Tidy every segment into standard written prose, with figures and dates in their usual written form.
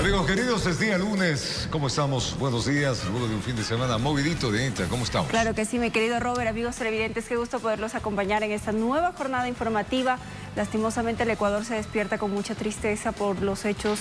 Amigos queridos, es día lunes. ¿Cómo estamos? Buenos días. Luego de un fin de semana movidito de Inter. ¿Cómo estamos? Claro que sí, mi querido Robert. Amigos televidentes, qué gusto poderlos acompañar en esta nueva jornada informativa. Lastimosamente el Ecuador se despierta con mucha tristeza por los hechos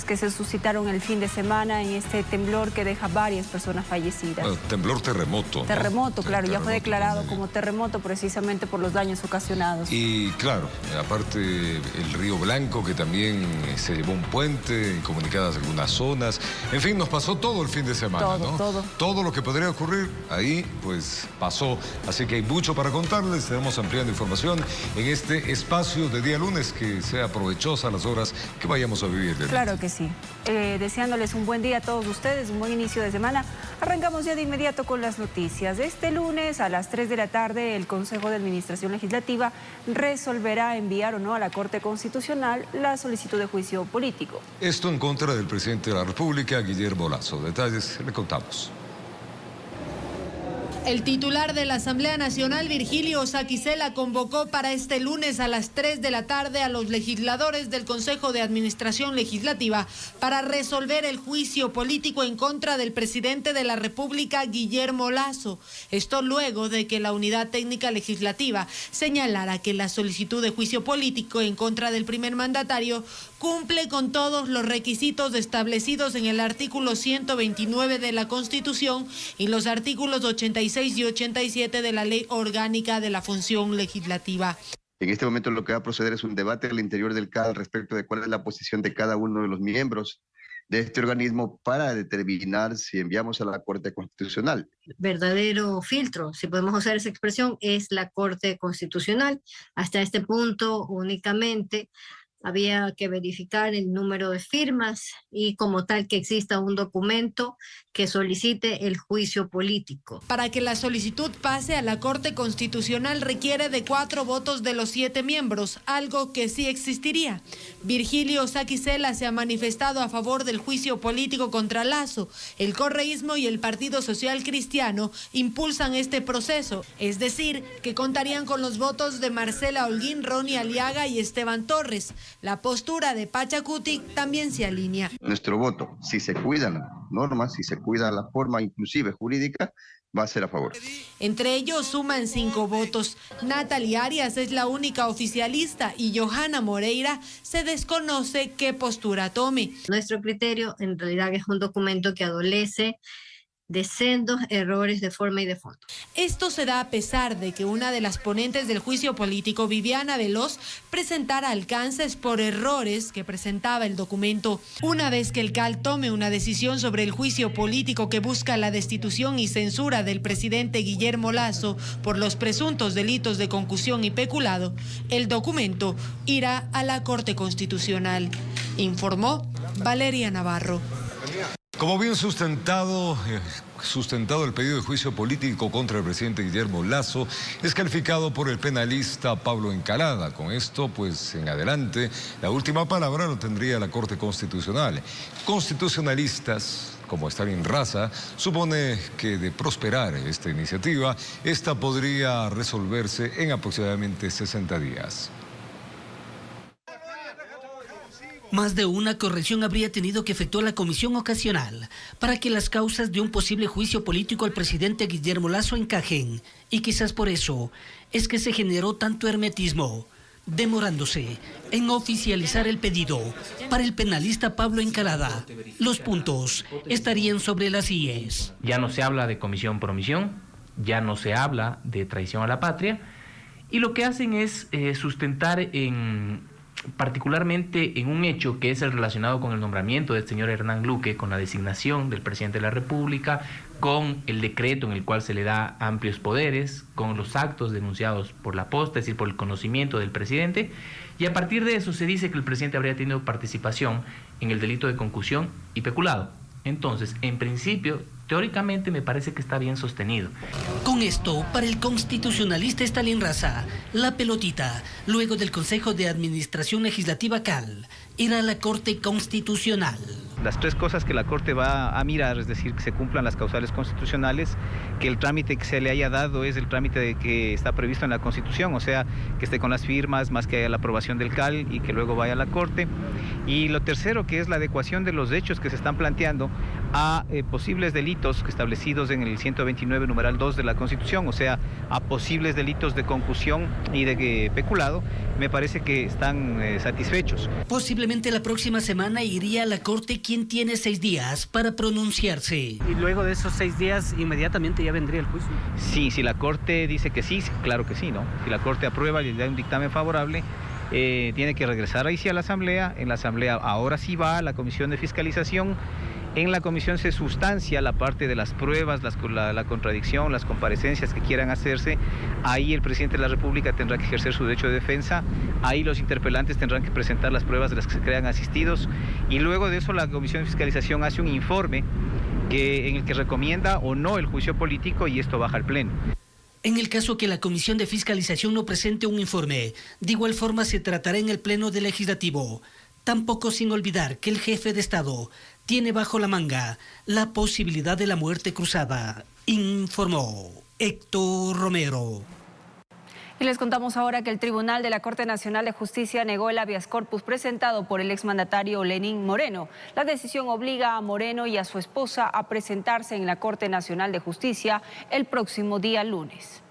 que se suscitaron el fin de semana en este temblor que deja varias personas fallecidas. Bueno, temblor terremoto, ¿no? Terremoto, claro, sí, ya fue declarado también como terremoto precisamente por los daños ocasionados. Y claro, aparte el Río Blanco, que también se llevó un puente, comunicadas algunas zonas. En fin, nos pasó todo el fin de semana, Todo, ¿no? todo. Todo lo que podría ocurrir ahí, pues pasó. Así que hay mucho para contarles. Estaremos ampliando información en este espacio de día lunes, que sea provechosa las horas que vayamos a vivir. Claro que sí. Deseándoles un buen día a todos ustedes, un buen inicio de semana. Arrancamos ya de inmediato con las noticias. Este lunes a las 3 de la tarde el Consejo de Administración Legislativa resolverá enviar o no a la Corte Constitucional la solicitud de juicio político. Esto en contra del presidente de la República, Guillermo Lasso. Detalles le contamos. El titular de la Asamblea Nacional, Virgilio Saquicela, convocó para este lunes a las 3 de la tarde a los legisladores del Consejo de Administración Legislativa para resolver el juicio político en contra del presidente de la República, Guillermo Lasso. Esto luego de que la Unidad Técnica Legislativa señalara que la solicitud de juicio político en contra del primer mandatario cumple con todos los requisitos establecidos en el artículo 129 de la Constitución y los artículos 86 y 87 de la Ley Orgánica de la Función Legislativa. En este momento lo que va a proceder es un debate al interior del CAL respecto de cuál es la posición de cada uno de los miembros de este organismo para determinar si enviamos a la Corte Constitucional. Verdadero filtro, si podemos usar esa expresión, es la Corte Constitucional. Hasta este punto únicamente había que verificar el número de firmas y como tal que exista un documento que solicite el juicio político. Para que la solicitud pase a la Corte Constitucional requiere de 4 votos de los 7 miembros, algo que sí existiría. Virgilio Saquicela se ha manifestado a favor del juicio político contra Lasso. El correísmo y el Partido Social Cristiano impulsan este proceso, es decir, que contarían con los votos de Marcela Holguín, Ronnie Aliaga y Esteban Torres. La postura de Pachacuti también se alinea. Nuestro voto, si se cuidan las normas, si se cuida la forma inclusive jurídica, va a ser a favor. Entre ellos suman 5 votos. Natalie Arias es la única oficialista y Johanna Moreira se desconoce qué postura tome. Nuestro criterio en realidad es un documento que adolece de sendos errores de forma y de fondo. Esto se da a pesar de que una de las ponentes del juicio político, Viviana Veloz, presentara alcances por errores que presentaba el documento. Una vez que el CAL tome una decisión sobre el juicio político que busca la destitución y censura del presidente Guillermo Lasso por los presuntos delitos de concusión y peculado, el documento irá a la Corte Constitucional, informó Valeria Navarro. Como bien sustentado el pedido de juicio político contra el presidente Guillermo Lasso es calificado por el penalista Pablo Encalada. Con esto, pues en adelante, la última palabra lo tendría la Corte Constitucional. Constitucionalistas como Stalin Raza supone que de prosperar esta iniciativa, esta podría resolverse en aproximadamente 60 días. Más de una corrección habría tenido que efectuar la comisión ocasional para que las causas de un posible juicio político al presidente Guillermo Lasso encajen, y quizás por eso es que se generó tanto hermetismo, demorándose en oficializar el pedido para el penalista Pablo Encalada. Los puntos estarían sobre las IES. Ya no se habla de comisión por omisión, ya no se habla de traición a la patria, y lo que hacen es sustentar particularmente en un hecho que es el relacionado con el nombramiento del señor Hernán Luque, con la designación del presidente de la República, con el decreto en el cual se le da amplios poderes, con los actos denunciados por la posta, es decir, por el conocimiento del presidente, y a partir de eso se dice que el presidente habría tenido participación en el delito de concusión y peculado. Entonces, en principio, teóricamente me parece que está bien sostenido. Con esto, para el constitucionalista Stalin Raza, la pelotita, luego del Consejo de Administración Legislativa CAL, era la Corte Constitucional. las tres cosas que la Corte va a mirar, es decir, que se cumplan las causales constitucionales, que el trámite que se le haya dado es el trámite que está previsto en la Constitución, o sea, que esté con las firmas, más que haya la aprobación del CAL y que luego vaya a la Corte. Y lo tercero, que es la adecuación de los hechos que se están planteando a posibles delitos establecidos en el 129, numeral 2 de la Constitución, o sea, a posibles delitos de concusión y de peculado, me parece que están satisfechos. Posiblemente la próxima semana iría a la Corte, quien tiene 6 días para pronunciarse. Y luego de esos 6 días, inmediatamente ya vendría el juicio. Sí, si la Corte dice que sí, claro que sí, ¿no? Si la Corte aprueba y le da un dictamen favorable, tiene que regresar ahí sí a la Asamblea. En la Asamblea ahora sí va a la Comisión de Fiscalización. En la comisión se sustancia la parte de las pruebas, la contradicción, las comparecencias que quieran hacerse. Ahí el presidente de la República tendrá que ejercer su derecho de defensa. Ahí los interpelantes tendrán que presentar las pruebas de las que se crean asistidos. Y luego de eso la comisión de fiscalización hace un informe en el que recomienda o no el juicio político y esto baja al Pleno. En el caso que la Comisión de Fiscalización no presente un informe, de igual forma se tratará en el Pleno del Legislativo. Tampoco sin olvidar que el jefe de Estado tiene bajo la manga la posibilidad de la muerte cruzada, informó Héctor Romero. Y les contamos ahora que el Tribunal de la Corte Nacional de Justicia negó el habeas corpus presentado por el exmandatario Lenín Moreno. La decisión obliga a Moreno y a su esposa a presentarse en la Corte Nacional de Justicia el próximo día lunes.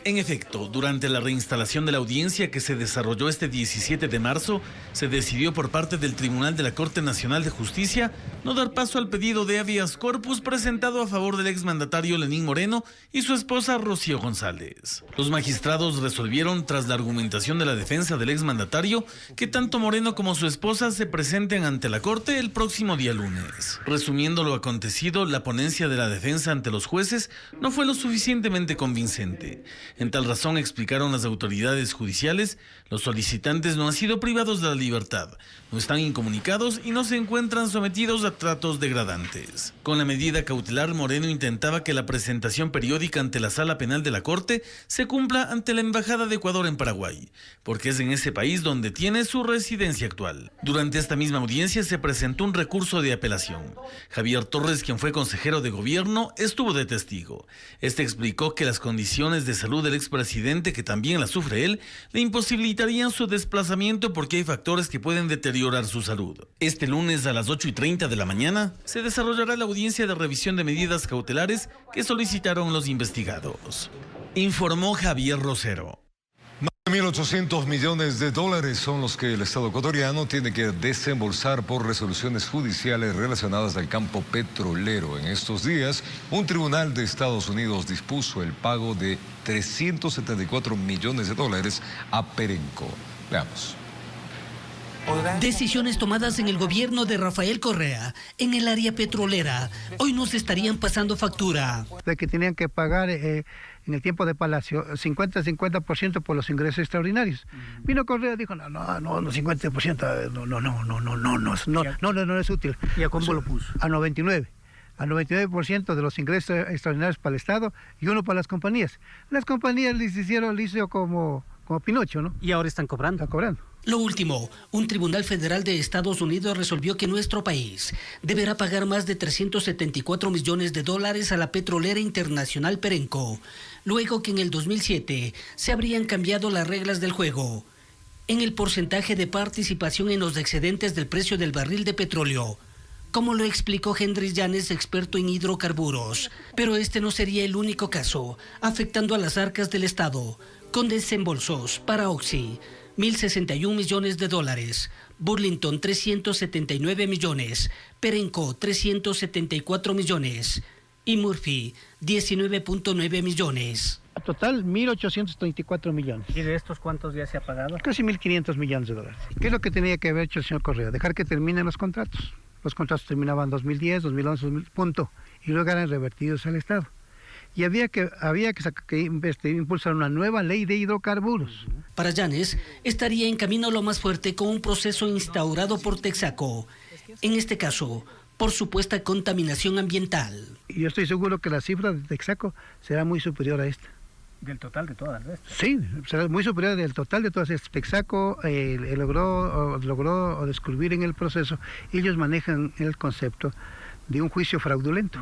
En efecto, durante la reinstalación de la audiencia que se desarrolló este 17 de marzo, se decidió por parte del Tribunal de la Corte Nacional de Justicia no dar paso al pedido de habeas corpus presentado a favor del exmandatario Lenín Moreno y su esposa Rocío González. Los magistrados resolvieron, tras la argumentación de la defensa del exmandatario, que tanto Moreno como su esposa se presenten ante la Corte el próximo día lunes. Resumiendo lo acontecido, la ponencia de la defensa ante los jueces no fue lo suficientemente convincente. En tal razón, explicaron las autoridades judiciales, los solicitantes no han sido privados de la libertad, no están incomunicados y no se encuentran sometidos a tratos degradantes. Con la medida cautelar, Moreno intentaba que la presentación periódica ante la Sala Penal de la Corte se cumpla ante la Embajada de Ecuador en Paraguay, porque es en ese país donde tiene su residencia actual. Durante esta misma audiencia se presentó un recurso de apelación. Javier Torres, quien fue consejero de gobierno, estuvo de testigo. Este explicó que las condiciones de salud del expresidente, que también la sufre él, le imposibilitarían su desplazamiento porque hay factores que pueden deteriorar su salud. Este lunes a las 8:30 de la mañana se desarrollará la audiencia de revisión de medidas cautelares que solicitaron los investigados. Informó Javier Rosero. Más de 1.800 millones de dólares son los que el Estado ecuatoriano tiene que desembolsar por resoluciones judiciales relacionadas al campo petrolero. En estos días, un tribunal de Estados Unidos dispuso el pago de 374 millones de dólares a Perenco. Veamos. Decisiones tomadas en el gobierno de Rafael Correa, en el área petrolera, hoy nos estarían pasando factura. De que tenían que pagar en el tiempo de Palacio 50% por los ingresos extraordinarios. Vino Correa y dijo, no, 50% no es útil. ¿Y a cómo lo puso? A 99%. Al 99% de los ingresos extraordinarios para el Estado y uno para las compañías. Las compañías les hizo como Pinocho, ¿no? Y ahora están cobrando. Están cobrando. Lo último, un tribunal federal de Estados Unidos resolvió que nuestro país deberá pagar más de 374 millones de dólares a la petrolera internacional Perenco, luego que en el 2007 se habrían cambiado las reglas del juego en el porcentaje de participación en los excedentes del precio del barril de petróleo, como lo explicó Henry Llanes, experto en hidrocarburos. Pero este no sería el único caso, afectando a las arcas del Estado, con desembolsos para Oxy, 1.061 millones de dólares, Burlington 379 millones, Perenco 374 millones y Murphy 19.9 millones. A total 1.834 millones. ¿Y de estos cuántos ya se ha pagado? Casi 1.500 millones de dólares. ¿Qué es lo que tenía que haber hecho el señor Correa? Dejar que terminen los contratos. Los contratos terminaban en 2010, 2011, punto. Y luego eran revertidos al Estado. Y había que impulsar una nueva ley de hidrocarburos. Para Llanes, estaría en camino lo más fuerte con un proceso instaurado por Texaco. En este caso, por supuesta contaminación ambiental. Y yo estoy seguro que la cifra de Texaco será muy superior a esta. Del total de todas las veces. Sí, será muy superior del total de todas. Spexaco logró descubrir en el proceso, ellos manejan el concepto de un juicio fraudulento.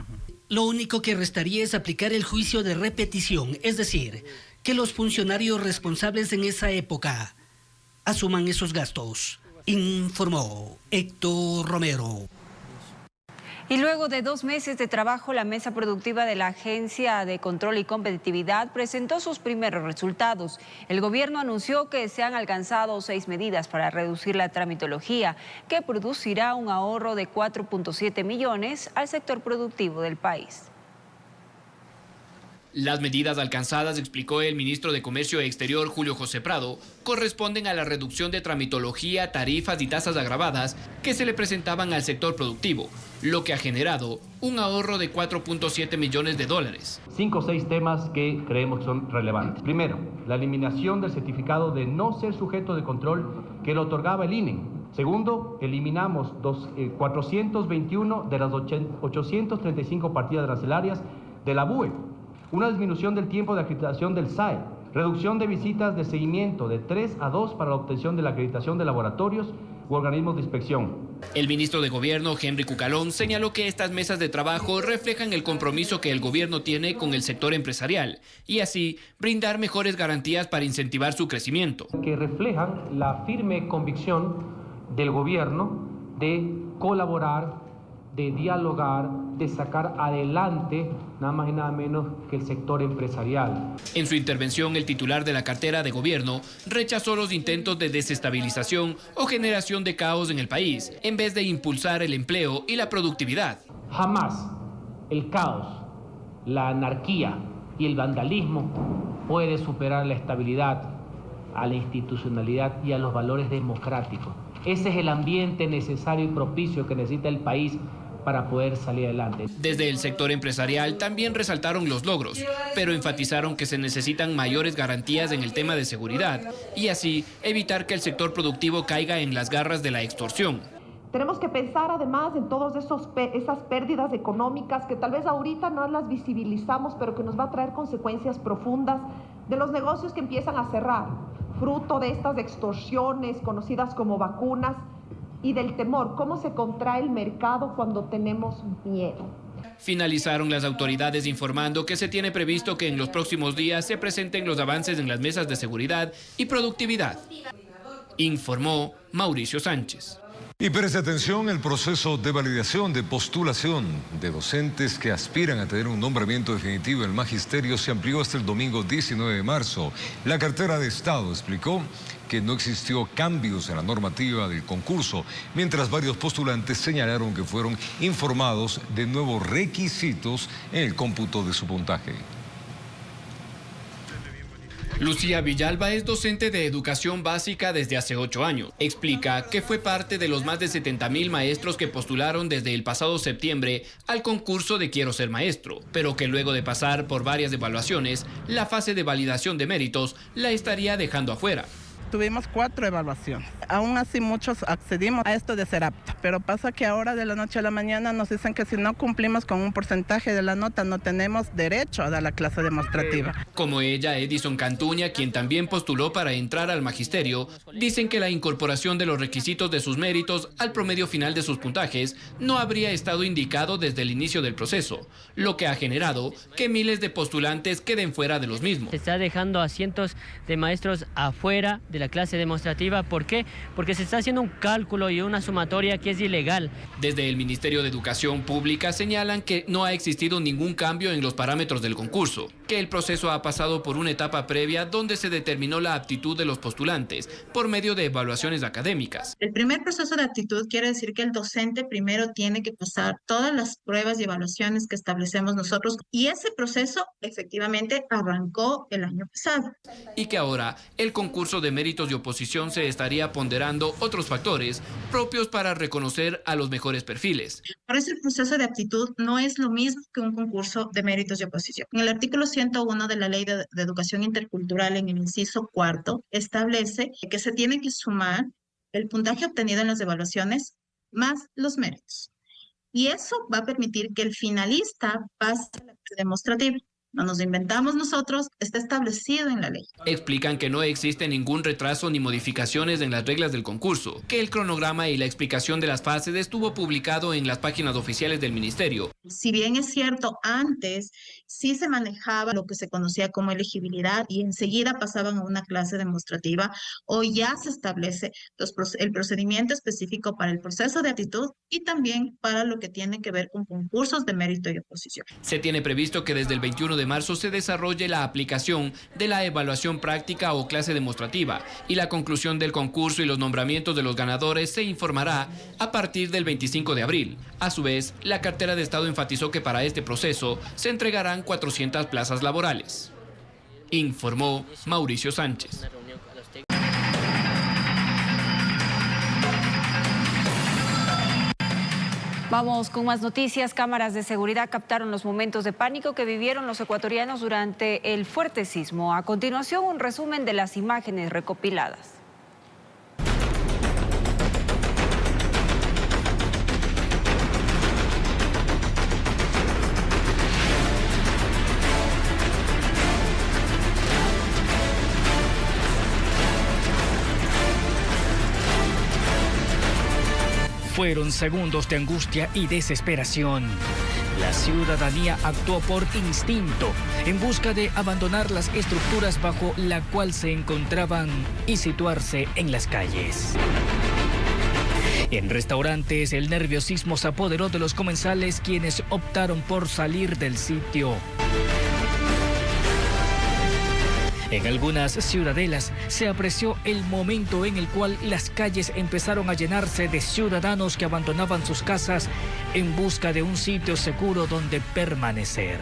Lo único que restaría es aplicar el juicio de repetición, es decir, que los funcionarios responsables en esa época asuman esos gastos, informó Héctor Romero. Y luego de 2 meses de trabajo, la mesa productiva de la Agencia de Control y Competitividad presentó sus primeros resultados. El gobierno anunció que se han alcanzado 6 medidas para reducir la tramitología, que producirá un ahorro de 4.7 millones al sector productivo del país. Las medidas alcanzadas, explicó el ministro de Comercio Exterior, Julio José Prado, corresponden a la reducción de tramitología, tarifas y tasas agravadas que se le presentaban al sector productivo, lo que ha generado un ahorro de 4.7 millones de dólares. 5 o 6 temas que creemos que son relevantes. Primero, la eliminación del certificado de no ser sujeto de control que lo otorgaba el INE. Segundo, eliminamos 421 de las 835 partidas arancelarias de la BUE. Una disminución del tiempo de acreditación del SAE, reducción de visitas de seguimiento de 3 a 2 para la obtención de la acreditación de laboratorios u organismos de inspección. El ministro de Gobierno, Henry Cucalón, señaló que estas mesas de trabajo reflejan el compromiso que el gobierno tiene con el sector empresarial y así brindar mejores garantías para incentivar su crecimiento. Que reflejan la firme convicción del gobierno de colaborar, de dialogar, de sacar adelante nada más y nada menos que el sector empresarial. En su intervención, el titular de la cartera de gobierno rechazó los intentos de desestabilización o generación de caos en el país, en vez de impulsar el empleo y la productividad. Jamás el caos, la anarquía y el vandalismo puede superar la estabilidad, a la institucionalidad y a los valores democráticos. Ese es el ambiente necesario y propicio que necesita el país para poder salir adelante. Desde el sector empresarial también resaltaron los logros, pero enfatizaron que se necesitan mayores garantías en el tema de seguridad y así evitar que el sector productivo caiga en las garras de la extorsión. Tenemos que pensar además en todas esas pérdidas económicas que tal vez ahorita no las visibilizamos, pero que nos va a traer consecuencias profundas de los negocios que empiezan a cerrar, fruto de estas extorsiones conocidas como vacunas, y del temor, cómo se contrae el mercado cuando tenemos miedo. Finalizaron las autoridades informando que se tiene previsto que en los próximos días se presenten los avances en las mesas de seguridad y productividad, informó Mauricio Sánchez. Y preste atención, el proceso de validación de postulación de docentes que aspiran a tener un nombramiento definitivo en el magisterio se amplió hasta el domingo 19 de marzo. La cartera de Estado explicó que no existió cambios en la normativa del concurso, mientras varios postulantes señalaron que fueron informados de nuevos requisitos en el cómputo de su puntaje. Lucía Villalba es docente de educación básica desde hace 8 años. Explica que fue parte de los más de 70,000 maestros que postularon desde el pasado septiembre al concurso de Quiero Ser Maestro, pero que luego de pasar por varias evaluaciones, la fase de validación de méritos la estaría dejando afuera. Tuvimos 4 evaluaciones. Aún así muchos accedimos a esto de ser apto, pero pasa que ahora de la noche a la mañana nos dicen que si no cumplimos con un porcentaje de la nota no tenemos derecho a dar la clase demostrativa. Como ella, Edison Cantuña, quien también postuló para entrar al magisterio, dicen que la incorporación de los requisitos de sus méritos al promedio final de sus puntajes no habría estado indicado desde el inicio del proceso, lo que ha generado que miles de postulantes queden fuera de los mismos. Se está dejando a cientos de maestros afuera de la clase demostrativa. ¿Por qué? Porque se está haciendo un cálculo y una sumatoria que es ilegal. Desde el Ministerio de Educación Pública señalan que no ha existido ningún cambio en los parámetros del concurso, que el proceso ha pasado por una etapa previa donde se determinó la aptitud de los postulantes por medio de evaluaciones académicas. El primer proceso de aptitud quiere decir que el docente primero tiene que pasar todas las pruebas y evaluaciones que establecemos nosotros, y ese proceso efectivamente arrancó el año pasado. Y que ahora el concurso de méritos de oposición se estaría ponderando otros factores propios para reconocer a los mejores perfiles. Por eso el proceso de aptitud no es lo mismo que un concurso de méritos de oposición. En el artículo 101 de la Ley de Educación Intercultural, en el inciso 4, establece que se tiene que sumar el puntaje obtenido en las evaluaciones más los méritos. Y eso va a permitir que el finalista pase a la demostrativa. no nos inventamos nosotros, está establecido en la ley. Explican que no existe ningún retraso ni modificaciones en las reglas del concurso, que el cronograma y la explicación de las fases estuvo publicado en las páginas oficiales del ministerio. Si bien es cierto, antes sí se manejaba lo que se conocía como elegibilidad y enseguida pasaban a una clase demostrativa, hoy ya se establece el procedimiento específico para el proceso de aptitud y también para lo que tiene que ver con concursos de mérito y oposición. Se tiene previsto que desde el 21 de marzo se desarrolle la aplicación de la evaluación práctica o clase demostrativa y la conclusión del concurso y los nombramientos de los ganadores se informará a partir del 25 de abril. A su vez, la cartera de Estado enfatizó que para este proceso se entregarán 400 plazas laborales. Informó Mauricio Sánchez. Vamos con más noticias. Cámaras de seguridad captaron los momentos de pánico que vivieron los ecuatorianos durante el fuerte sismo. A continuación, un resumen de las imágenes recopiladas. Fueron segundos de angustia y desesperación. La ciudadanía actuó por instinto en busca de abandonar las estructuras bajo la cual se encontraban y situarse en las calles. En restaurantes, el nerviosismo se apoderó de los comensales, quienes optaron por salir del sitio. En algunas ciudadelas se apreció el momento en el cual las calles empezaron a llenarse de ciudadanos que abandonaban sus casas en busca de un sitio seguro donde permanecer.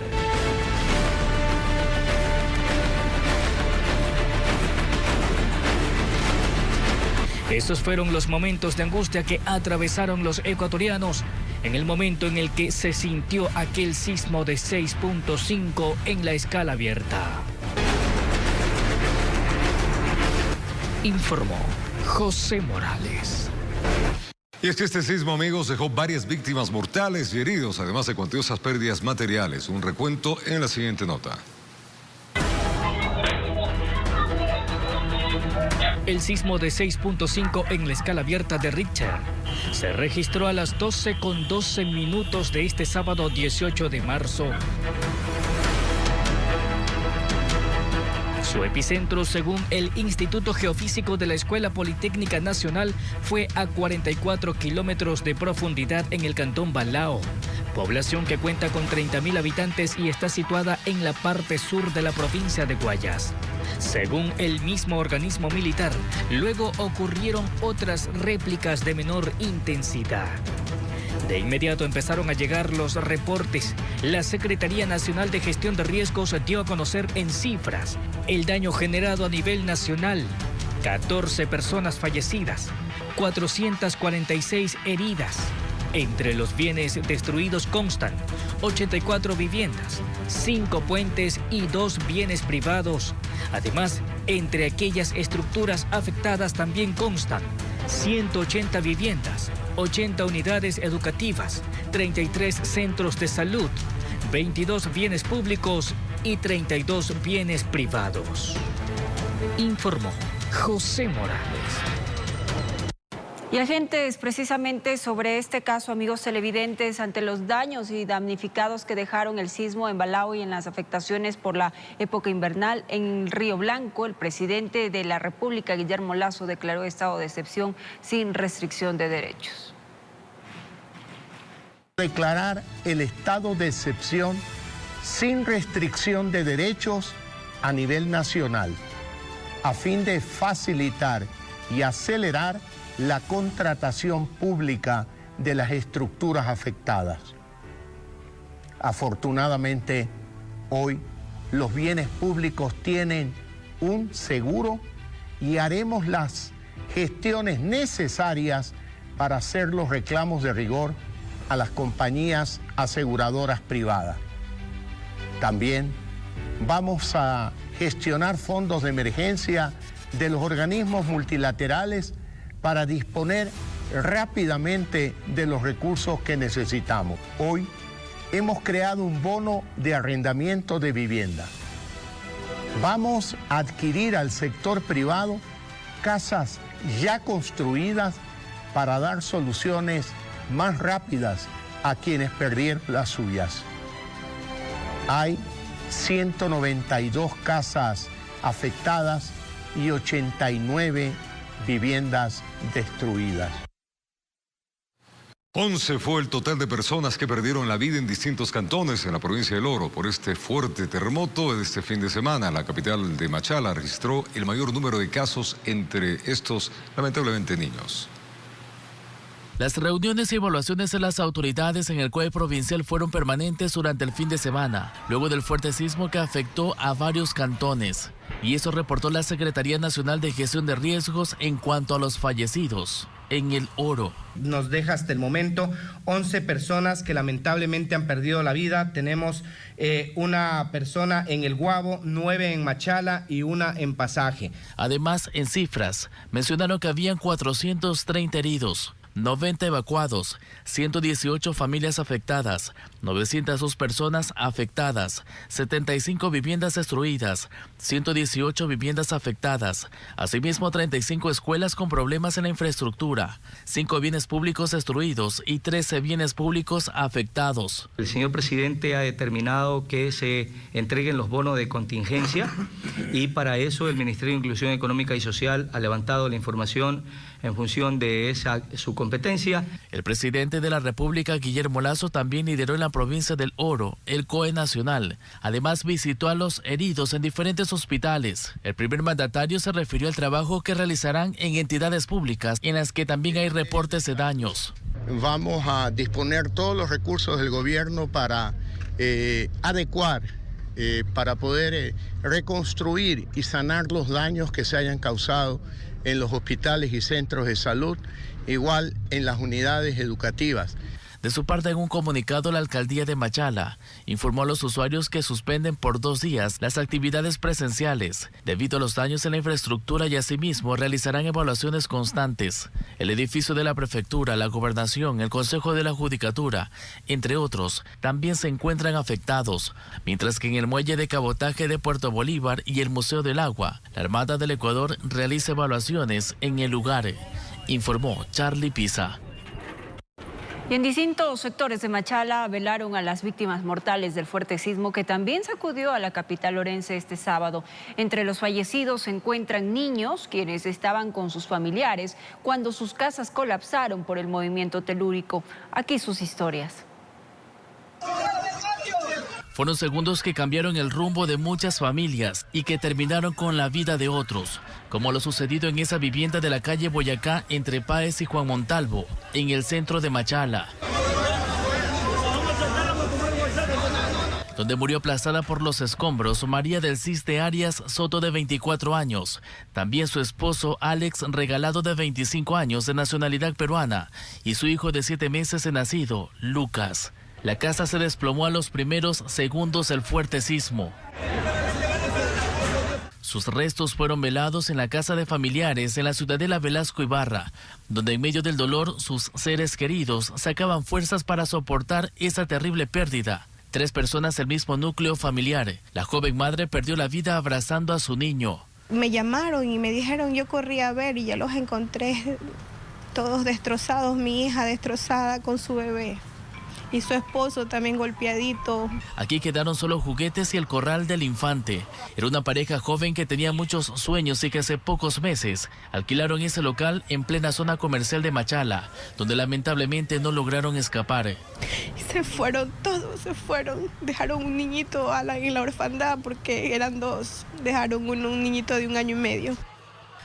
Esos fueron los momentos de angustia que atravesaron los ecuatorianos en el momento en el que se sintió aquel sismo de 6.5 en la escala abierta. Informó José Morales. Y es que este sismo, amigos, dejó varias víctimas mortales y heridos, además de cuantiosas pérdidas materiales. Un recuento en la siguiente nota. El sismo de 6.5 en la escala abierta de Richter se registró a las 12:12 de este sábado 18 de marzo. Su epicentro, según el Instituto Geofísico de la Escuela Politécnica Nacional, fue a 44 kilómetros de profundidad en el cantón Balao, población que cuenta con 30.000 habitantes y está situada en la parte sur de la provincia de Guayas. Según el mismo organismo militar, luego ocurrieron otras réplicas de menor intensidad. De inmediato empezaron a llegar los reportes. La Secretaría Nacional de Gestión de Riesgos dio a conocer en cifras el daño generado a nivel nacional: 14 personas fallecidas, 446 heridas. Entre los bienes destruidos constan 84 viviendas, 5 puentes y 2 bienes privados. Además, entre aquellas estructuras afectadas también constan 180 viviendas, 80 unidades educativas, 33 centros de salud, 22 bienes públicos y 32 bienes privados. Informó José Morales. Y agentes, precisamente sobre este caso, amigos televidentes, ante los daños y damnificados que dejaron el sismo en Balao y en las afectaciones por la época invernal en Río Blanco, el presidente de la República, Guillermo Lasso, declaró estado de excepción sin restricción de derechos. Declarar el estado de excepción sin restricción de derechos a nivel nacional, a fin de facilitar y acelerar la contratación pública de las estructuras afectadas. Afortunadamente, hoy los bienes públicos tienen un seguro y haremos las gestiones necesarias para hacer los reclamos de rigor a las compañías aseguradoras privadas. También vamos a gestionar fondos de emergencia de los organismos multilaterales para disponer rápidamente de los recursos que necesitamos. Hoy hemos creado un bono de arrendamiento de vivienda. Vamos a adquirir al sector privado casas ya construidas para dar soluciones más rápidas a quienes perdieron las suyas. Hay 192 casas afectadas y 89 viviendas destruidas. 11 fue el total de personas que perdieron la vida en distintos cantones en la provincia del Oro por este fuerte terremoto de este fin de semana. La capital de Machala registró el mayor número de casos entre estos, lamentablemente, niños. Las reuniones y evaluaciones de las autoridades en el COE provincial fueron permanentes durante el fin de semana, luego del fuerte sismo que afectó a varios cantones. Y eso reportó la Secretaría Nacional de Gestión de Riesgos en cuanto a los fallecidos en el Oro. Nos deja hasta el momento 11 personas que lamentablemente han perdido la vida. Tenemos una persona en el Guabo, 9 en Machala y 1 en Pasaje. Además, en cifras, mencionaron que habían 430 heridos. 90 evacuados, 118 familias afectadas, 902 personas afectadas, 75 viviendas destruidas, 118 viviendas afectadas, asimismo 35 escuelas con problemas en la infraestructura, 5 bienes públicos destruidos y 13 bienes públicos afectados. El señor presidente ha determinado que se entreguen los bonos de contingencia y para eso el Ministerio de Inclusión Económica y Social ha levantado la información en función de su competencia. El presidente de la República, Guillermo Lasso, también lideró en la provincia del Oro el COE nacional. Además, visitó a los heridos en diferentes hospitales. El primer mandatario se refirió al trabajo que realizarán en entidades públicas, en las que también hay reportes de daños. Vamos a disponer todos los recursos del gobierno para adecuar, para poder reconstruir y sanar los daños que se hayan causado en los hospitales y centros de salud, igual en las unidades educativas. De su parte, en un comunicado, la alcaldía de Machala informó a los usuarios que suspenden por 2 días las actividades presenciales debido a los daños en la infraestructura y asimismo realizarán evaluaciones constantes. El edificio de la prefectura, la gobernación, el consejo de la judicatura, entre otros, también se encuentran afectados, mientras que en el muelle de cabotaje de Puerto Bolívar y el Museo del Agua, la Armada del Ecuador realiza evaluaciones en el lugar, informó Charlie Pisa. Y en distintos sectores de Machala velaron a las víctimas mortales del fuerte sismo que también sacudió a la capital orense este sábado. Entre los fallecidos se encuentran niños quienes estaban con sus familiares cuando sus casas colapsaron por el movimiento telúrico. Aquí sus historias. Fueron segundos que cambiaron el rumbo de muchas familias y que terminaron con la vida de otros, como lo sucedido en esa vivienda de la calle Boyacá entre Páez y Juan Montalvo, en el centro de Machala, donde murió aplastada por los escombros María del Ciste Arias Soto, de 24 años, también su esposo Alex Regalado, de 25 años, de nacionalidad peruana, y su hijo de 7 meses de nacido, Lucas. La casa se desplomó a los primeros segundos del fuerte sismo. Sus restos fueron velados en la casa de familiares en la ciudadela Velasco Ibarra, donde en medio del dolor sus seres queridos sacaban fuerzas para soportar esa terrible pérdida. 3 personas del mismo núcleo familiar. La joven madre perdió la vida abrazando a su niño. Me llamaron y me dijeron, yo corrí a ver y ya los encontré todos destrozados, mi hija destrozada con su bebé. Y su esposo también golpeadito. Aquí quedaron solo juguetes y el corral del infante. Era una pareja joven que tenía muchos sueños y que hace pocos meses alquilaron ese local en plena zona comercial de Machala, donde lamentablemente no lograron escapar. Se fueron todos, se fueron. Dejaron un niñito en la orfandad porque eran 2. Dejaron un niñito de 1 año y medio.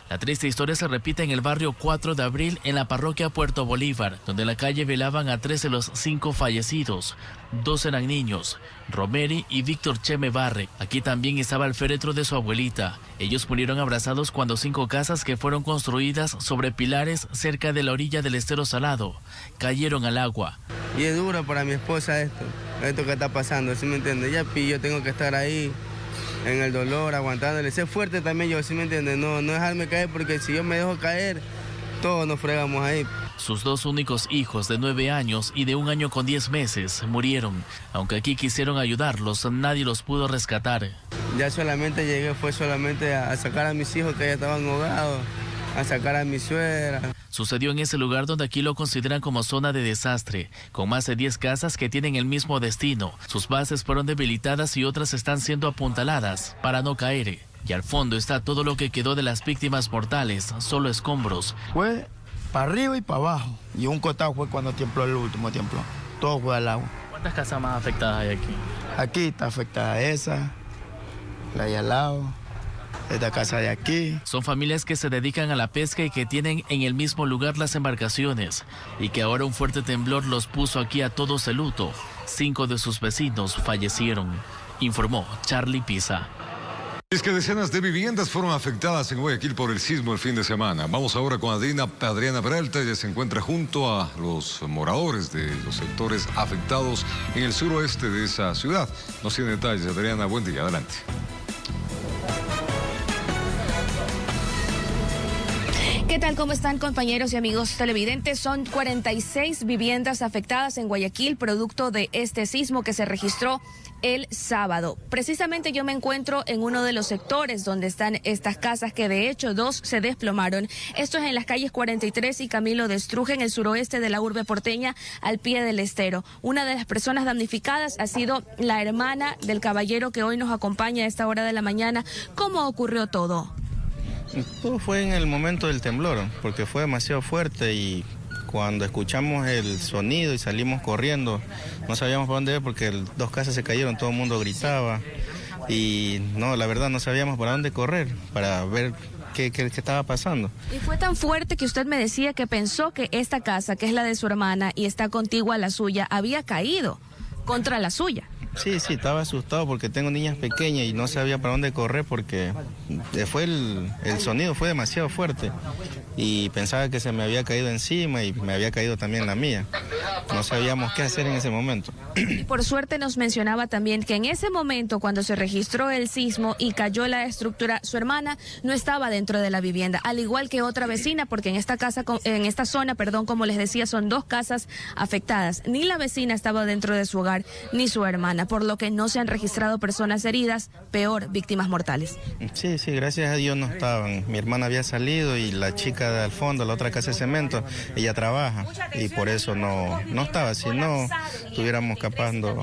La triste historia se repite en el barrio 4 de Abril, en la parroquia Puerto Bolívar, donde en la calle velaban a 3 de los 5 fallecidos. 2 eran niños, Romeri y Víctor Cheme Barre. Aquí también estaba el féretro de su abuelita. Ellos murieron abrazados cuando 5 casas que fueron construidas sobre pilares cerca de la orilla del estero Salado cayeron al agua. Y es duro para mi esposa esto que está pasando, ¿sí me entiende? Yo tengo que estar ahí en el dolor, aguantándole, ser fuerte también yo, ¿sí me entiendes? No dejarme caer, porque si yo me dejo caer, todos nos fregamos ahí. Sus 2 únicos hijos de 9 años y de 1 año con 10 meses murieron. Aunque aquí quisieron ayudarlos, nadie los pudo rescatar. Ya solamente llegué, fue solamente a sacar a mis hijos que ya estaban ahogados, a sacar a mi suegra. Sucedió en ese lugar donde aquí lo consideran como zona de desastre, con más de 10 casas que tienen el mismo destino. Sus bases fueron debilitadas y otras están siendo apuntaladas para no caer. Y al fondo está todo lo que quedó de las víctimas mortales, solo escombros. Fue para arriba y para abajo. Y un costado fue cuando tembló el último temblor. Todo fue al agua. ¿Cuántas casas más afectadas hay aquí? Aquí está afectada esa, la de al lado, esta casa de aquí. Son familias que se dedican a la pesca y que tienen en el mismo lugar las embarcaciones y que ahora un fuerte temblor los puso aquí a todos de luto. 5 de sus vecinos fallecieron, informó Charlie Pisa. Es que decenas de viviendas fueron afectadas en Guayaquil por el sismo el fin de semana. Vamos ahora con Adriana Peralta. Ella se encuentra junto a los moradores de los sectores afectados en el suroeste de esa ciudad. Nos tiene detalles. Adriana, buen día. Adelante. ¿Qué tal? ¿Cómo están, compañeros y amigos televidentes? Son 46 viviendas afectadas en Guayaquil, producto de este sismo que se registró el sábado. Precisamente yo me encuentro en uno de los sectores donde están estas casas, que de hecho 2 se desplomaron. Esto es en las calles 43 y Camilo de Estruje, en el suroeste de la urbe porteña, al pie del estero. Una de las personas damnificadas ha sido la hermana del caballero que hoy nos acompaña a esta hora de la mañana. ¿Cómo ocurrió todo? Todo fue en el momento del temblor, porque fue demasiado fuerte y cuando escuchamos el sonido y salimos corriendo, no sabíamos para dónde ir porque 2 casas se cayeron, todo el mundo gritaba y no, la verdad no sabíamos para dónde correr, para ver qué estaba pasando. Y fue tan fuerte que usted me decía que pensó que esta casa, que es la de su hermana y está contigua a la suya, había caído contra la suya. Sí, estaba asustado porque tengo niñas pequeñas y no sabía para dónde correr porque fue el sonido fue demasiado fuerte y pensaba que se me había caído encima y me había caído también la mía. No sabíamos qué hacer en ese momento. Y por suerte nos mencionaba también que en ese momento, cuando se registró el sismo y cayó la estructura, su hermana no estaba dentro de la vivienda, al igual que otra vecina, porque en esta zona, como les decía, son 2 casas afectadas. Ni la vecina estaba dentro de su hogar, ni su hermana, por lo que no se han registrado personas heridas, peor, víctimas mortales. Sí, gracias a Dios no estaban. Mi hermana había salido y la chica de al fondo, la otra casa de cemento, ella trabaja y por eso no estaba. Si no, estuviéramos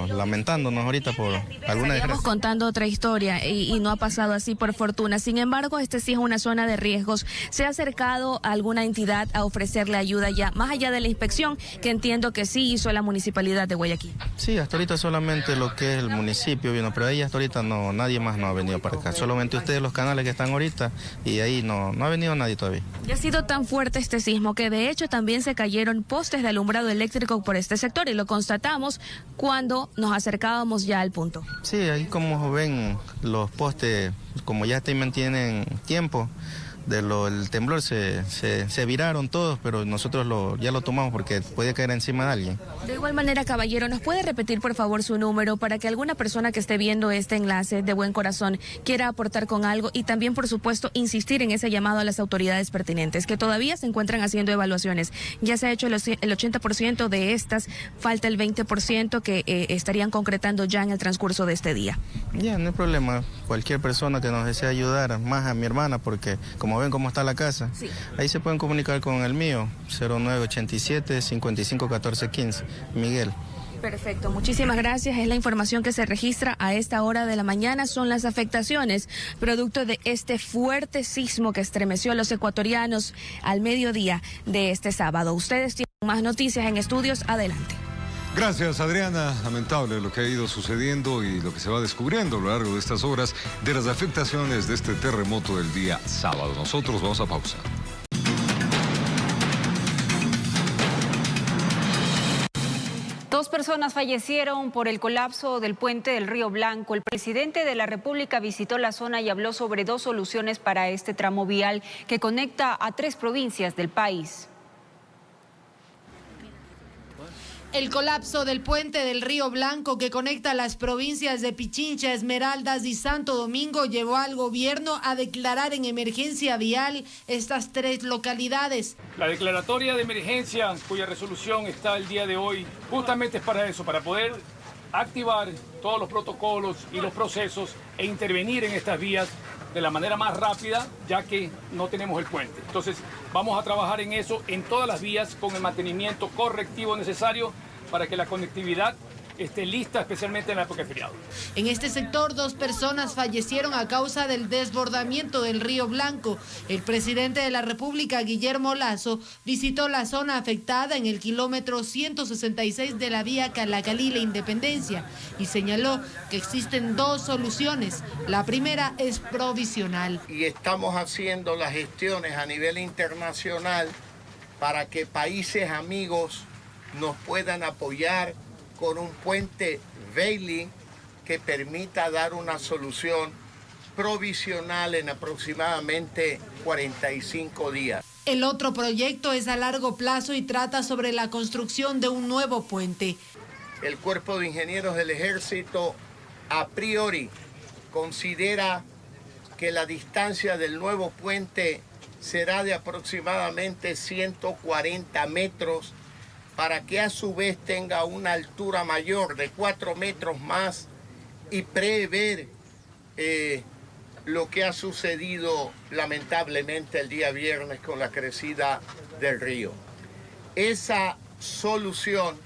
lamentándonos ahorita por alguna desgracia. Estamos contando otra historia y no ha pasado así, por fortuna. Sin embargo, este sí es una zona de riesgos. ¿Se ha acercado a alguna entidad a ofrecerle ayuda ya, más allá de la inspección, que entiendo que sí hizo la Municipalidad de Guayaquil? Sí, hasta ahorita solamente lo que es el municipio vino, pero ahí hasta ahorita nadie más no ha venido para acá. Solamente ustedes, los canales que están ahorita, y ahí no ha venido nadie todavía. Y ha sido tan fuerte este sismo que de hecho también se cayeron postes de alumbrado eléctrico por este sector y lo constatamos cuando nos acercábamos ya al punto. Sí, ahí como ven los postes, como ya tienen tiempo el temblor, se viraron todos, pero nosotros ya lo tomamos porque puede caer encima de alguien. De igual manera, caballero, ¿nos puede repetir por favor su número para que alguna persona que esté viendo este enlace de buen corazón quiera aportar con algo y también, por supuesto, insistir en ese llamado a las autoridades pertinentes que todavía se encuentran haciendo evaluaciones? Ya se ha hecho el 80% de estas, falta el 20% que estarían concretando ya en el transcurso de este día. Ya, no hay problema. Cualquier persona que nos desee ayudar, más a mi hermana, porque como ven cómo está la casa, sí. Ahí se pueden comunicar con el mío, 0987-551415, Miguel. Perfecto, muchísimas gracias. Es la información que se registra a esta hora de la mañana. Son las afectaciones producto de este fuerte sismo que estremeció a los ecuatorianos al mediodía de este sábado. Ustedes tienen más noticias en estudios, adelante. Gracias, Adriana. Lamentable lo que ha ido sucediendo y lo que se va descubriendo a lo largo de estas horas de las afectaciones de este terremoto del día sábado. Nosotros vamos a pausa. Dos personas fallecieron por el colapso del puente del Río Blanco. El presidente de la República visitó la zona y habló sobre 2 soluciones para este tramo vial que conecta a 3 provincias del país. El colapso del puente del Río Blanco que conecta las provincias de Pichincha, Esmeraldas y Santo Domingo llevó al gobierno a declarar en emergencia vial estas 3 localidades. La declaratoria de emergencia, cuya resolución está el día de hoy, justamente es para eso, para poder activar todos los protocolos y los procesos e intervenir en estas vías de la manera más rápida, ya que no tenemos el puente. Entonces, vamos a trabajar en eso, en todas las vías, con el mantenimiento correctivo necesario para que la conectividad esté lista, especialmente en la época de feriado. En este sector, 2 personas fallecieron a causa del desbordamiento del Río Blanco. El presidente de la República, Guillermo Lasso, visitó la zona afectada en el kilómetro 166 de la vía Calacalí-La Independencia y señaló que existen 2 soluciones. La primera es provisional. Y estamos haciendo las gestiones a nivel internacional para que países amigos nos puedan apoyar con un puente Bailey que permita dar una solución provisional en aproximadamente 45 días. El otro proyecto es a largo plazo y trata sobre la construcción de un nuevo puente. El Cuerpo de Ingenieros del Ejército a priori considera que la distancia del nuevo puente será de aproximadamente 140 metros para que a su vez tenga una altura mayor de 4 metros más y prever lo que ha sucedido lamentablemente el día viernes con la crecida del río. Esa solución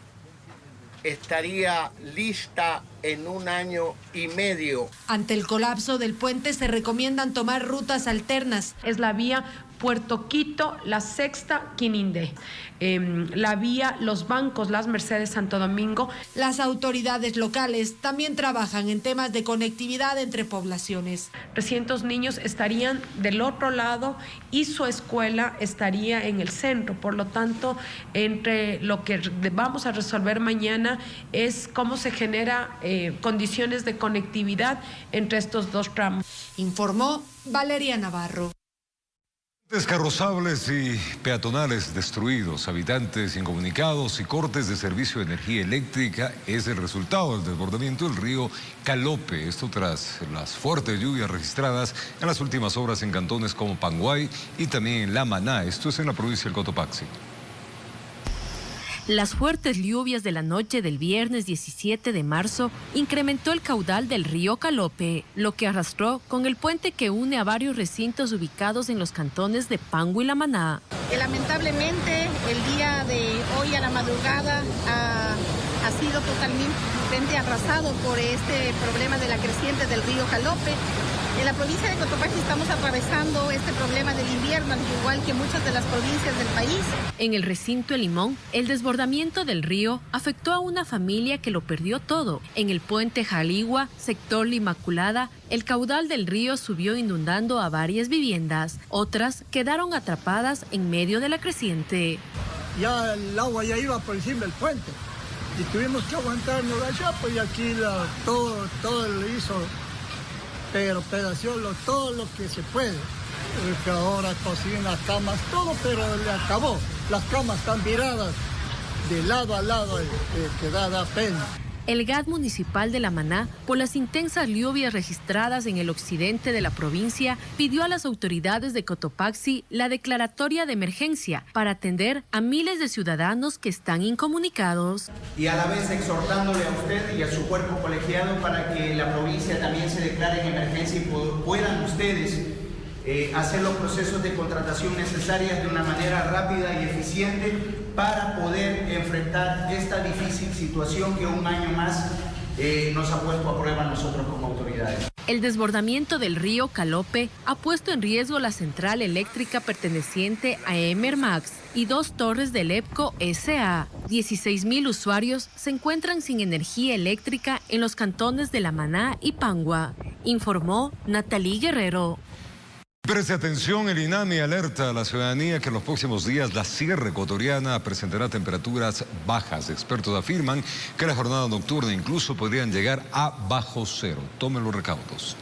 estaría lista en 1 año y medio. Ante el colapso del puente se recomiendan tomar rutas alternas. Es la vía Puerto Quito, La Sexta, Quinindé. La vía Los Bancos, Las Mercedes, Santo Domingo. Las autoridades locales también trabajan en temas de conectividad entre poblaciones. 300 niños estarían del otro lado y su escuela estaría en el centro. Por lo tanto, entre lo que vamos a resolver mañana es cómo se genera condiciones de conectividad entre estos 2 tramos. Informó Valeria Navarro. Descarrozables y peatonales destruidos, habitantes incomunicados y cortes de servicio de energía eléctrica es el resultado del desbordamiento del río Calope. Esto tras las fuertes lluvias registradas en las últimas horas en cantones como Panguay y también en La Maná. Esto es en la provincia del Cotopaxi. Las fuertes lluvias de la noche del viernes 17 de marzo incrementó el caudal del río Calope, lo que arrastró con el puente que une a varios recintos ubicados en los cantones de Panguá y La Maná. Lamentablemente, el día de hoy a la madrugada ha sido totalmente arrasado por este problema de la creciente del río Calope. En la provincia de Cotopaxi estamos atravesando este problema del invierno, al igual que muchas de las provincias del país. En el recinto El Limón, el desbordamiento del río afectó a una familia que lo perdió todo. En el puente Jaligua, sector La Inmaculada, el caudal del río subió inundando a varias viviendas. Otras quedaron atrapadas en medio de la creciente. Ya el agua ya iba por encima del puente y tuvimos que aguantarnos allá, pues y aquí todo lo hizo. Pero pedació todo lo que se puede. Porque ahora cocinan camas, todo, pero le acabó. Las camas están viradas de lado a lado, que da pena. El GAD municipal de La Maná, por las intensas lluvias registradas en el occidente de la provincia, pidió a las autoridades de Cotopaxi la declaratoria de emergencia para atender a miles de ciudadanos que están incomunicados. Y a la vez exhortándole a usted y a su cuerpo colegiado para que la provincia también se declare en emergencia y puedan ustedes hacer los procesos de contratación necesarias de una manera rápida y eficiente para poder enfrentar esta difícil situación que un año más nos ha puesto a prueba nosotros como autoridades. El desbordamiento del río Calope ha puesto en riesgo la central eléctrica perteneciente a Emermax y 2 torres del EPCO S.A. 16,000 usuarios se encuentran sin energía eléctrica en los cantones de La Maná y Panguá, informó Natalí Guerrero. Preste atención, el INAMI alerta a la ciudadanía que en los próximos días la sierra ecuatoriana presentará temperaturas bajas. Expertos afirman que la jornada nocturna incluso podrían llegar a bajo cero. Tomen los recaudos.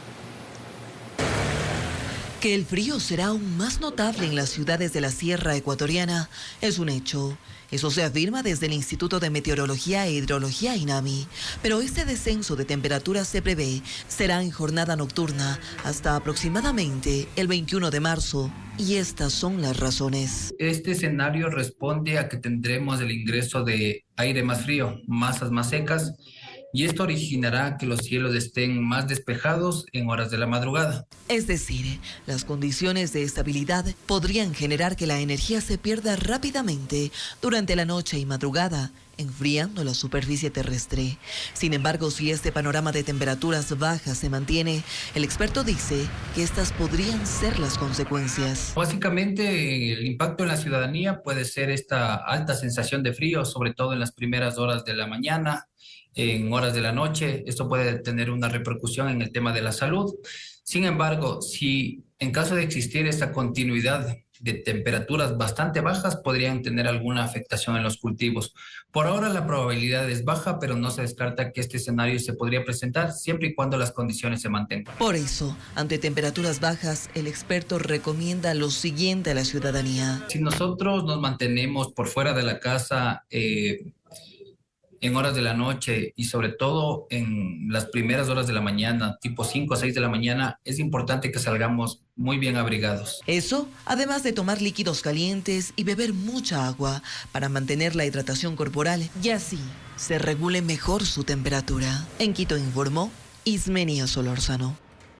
Que el frío será aún más notable en las ciudades de la Sierra Ecuatoriana es un hecho. Eso se afirma desde el Instituto de Meteorología e Hidrología INAMI. Pero este descenso de temperaturas se prevé será en jornada nocturna hasta aproximadamente el 21 de marzo. Y estas son las razones. Este escenario responde a que tendremos el ingreso de aire más frío, masas más secas, y esto originará que los cielos estén más despejados en horas de la madrugada. Es decir, las condiciones de estabilidad podrían generar que la energía se pierda rápidamente durante la noche y madrugada, enfriando la superficie terrestre. Sin embargo, si este panorama de temperaturas bajas se mantiene, el experto dice que estas podrían ser las consecuencias. Básicamente, el impacto en la ciudadanía puede ser esta alta sensación de frío, sobre todo en las primeras horas de la mañana, en horas de la noche. Esto puede tener una repercusión en el tema de la salud. Sin embargo, si en caso de existir esta continuidad de temperaturas bastante bajas, podrían tener alguna afectación en los cultivos. Por ahora la probabilidad es baja, pero no se descarta que este escenario se podría presentar siempre y cuando las condiciones se mantengan. Por eso, ante temperaturas bajas, el experto recomienda lo siguiente a la ciudadanía. Si nosotros nos mantenemos por fuera de la casa en horas de la noche y sobre todo en las primeras horas de la mañana, tipo 5 o 6 de la mañana, es importante que salgamos muy bien abrigados. Eso, además de tomar líquidos calientes y beber mucha agua para mantener la hidratación corporal y así se regule mejor su temperatura. En Quito informó Ismenia Solórzano.